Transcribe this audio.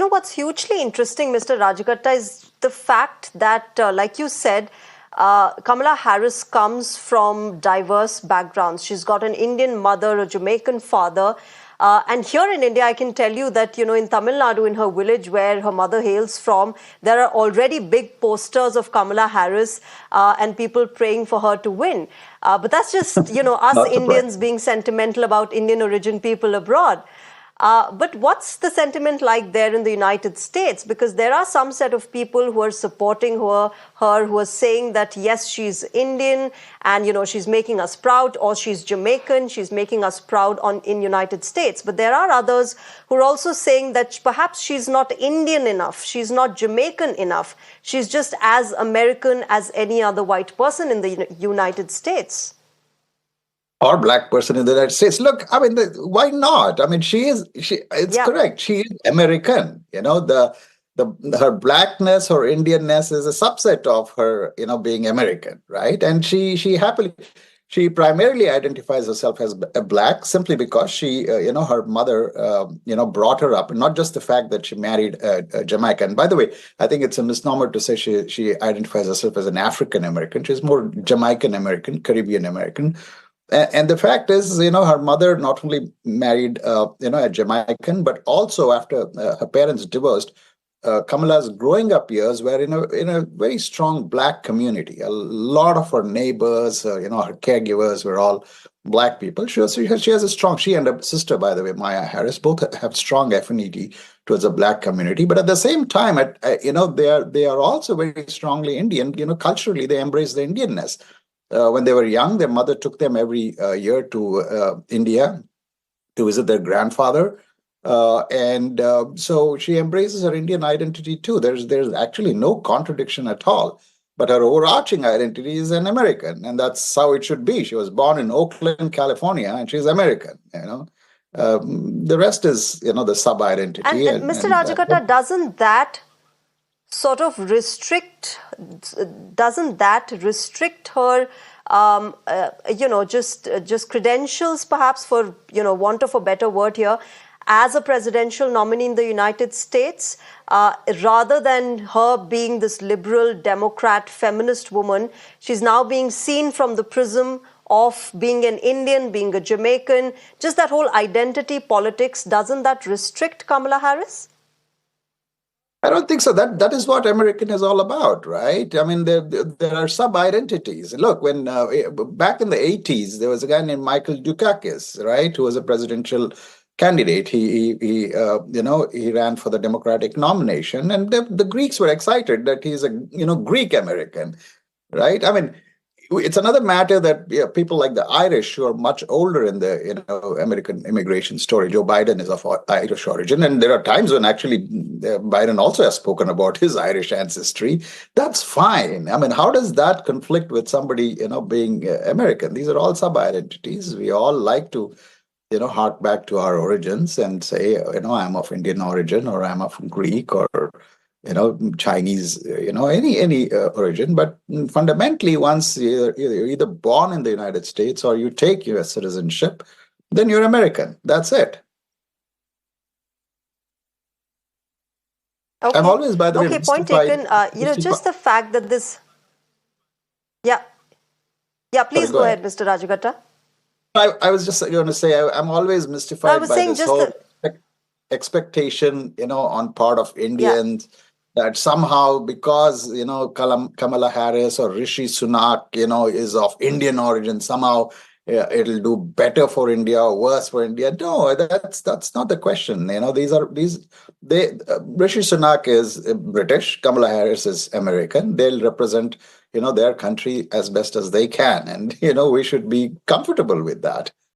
what's hugely interesting, Mr. Rajagatta, is the fact that, like you said, Kamala Harris comes from diverse backgrounds. She's got an Indian mother, a Jamaican father. And here in India, I can tell you that, in Tamil Nadu, in her village where her mother hails from, there are already big posters of Kamala Harris and people praying for her to win. But that's just, us Not Indians surprising. being sentimental about Indian origin people abroad. But what's the sentiment like there in the United States? Because there are some set of people who are supporting her, who are saying that, yes, she's Indian and, she's making us proud, or she's Jamaican, she's making us proud in United States. But there are others who are also saying that perhaps she's not Indian enough, she's not Jamaican enough, she's just as American as any other white person in the United States. Or black person in the United States. Look, I mean, why not? I mean, it's Yeah. correct. She is American. Her blackness, her Indianness is a subset of her, being American, right? And she primarily identifies herself as a black simply because her mother, brought her up. And not just the fact that she married a Jamaican. By the way, I think it's a misnomer to say she identifies herself as an African American. She's more Jamaican American, Caribbean American. And the fact is, her mother not only married, a Jamaican, but also after her parents divorced, Kamala's growing up years were in a very strong black community. A lot of her neighbors, her caregivers were all black people. She has a strong. She and her sister, by the way, Maya Harris, both have strong affinity towards the black community. But at the same time, they are also very strongly Indian. Culturally, they embrace the Indianness. When they were young, their mother took them every year to India to visit their grandfather. So she embraces her Indian identity too. There's actually no contradiction at all. But her overarching identity is an American, and that's how it should be. She was born in Oakland, California, and she's American. The rest is the sub identity. And Mr. Rajagatta, sort of doesn't that restrict her just credentials, perhaps, for want of a better word here, as a presidential nominee in the United States, rather than her being this liberal Democrat feminist woman? She's now being seen from the prism of being an Indian, being a Jamaican. Just that whole identity politics, doesn't that restrict Kamala Harris? I don't think so. That is what American is all about, right? I mean, there are sub-identities. Look, when back in the 80s, there was a guy named Michael Dukakis, right, who was a presidential candidate. He ran for the Democratic nomination, and the Greeks were excited that he's a Greek American, right? I mean, it's another matter that people like the Irish, who are much older in the American immigration story. Joe Biden is of Irish origin, and there are times when actually Biden also has spoken about his Irish ancestry. That's fine. I mean, how does that conflict with somebody being American? These are all sub-identities. We all like to hark back to our origins and say, I'm of Indian origin, or I'm of Greek, or Chinese, any origin. But fundamentally, once you're either born in the United States or you take U.S. citizenship, then you're American. That's it. Okay. I'm always, by the way, point taken. Just the fact that this. Yeah. Yeah, please Sorry, go ahead, Mr. Rajagatta. I was just going to say, I'm always mystified by this whole expectation, on part of Indians. Yeah. That somehow, because Kamala Harris or Rishi Sunak is of Indian origin, somehow it'll do better for India or worse for India. No, that's not the question. Rishi Sunak is British, Kamala Harris is American. They'll represent their country as best as they can, and we should be comfortable with that.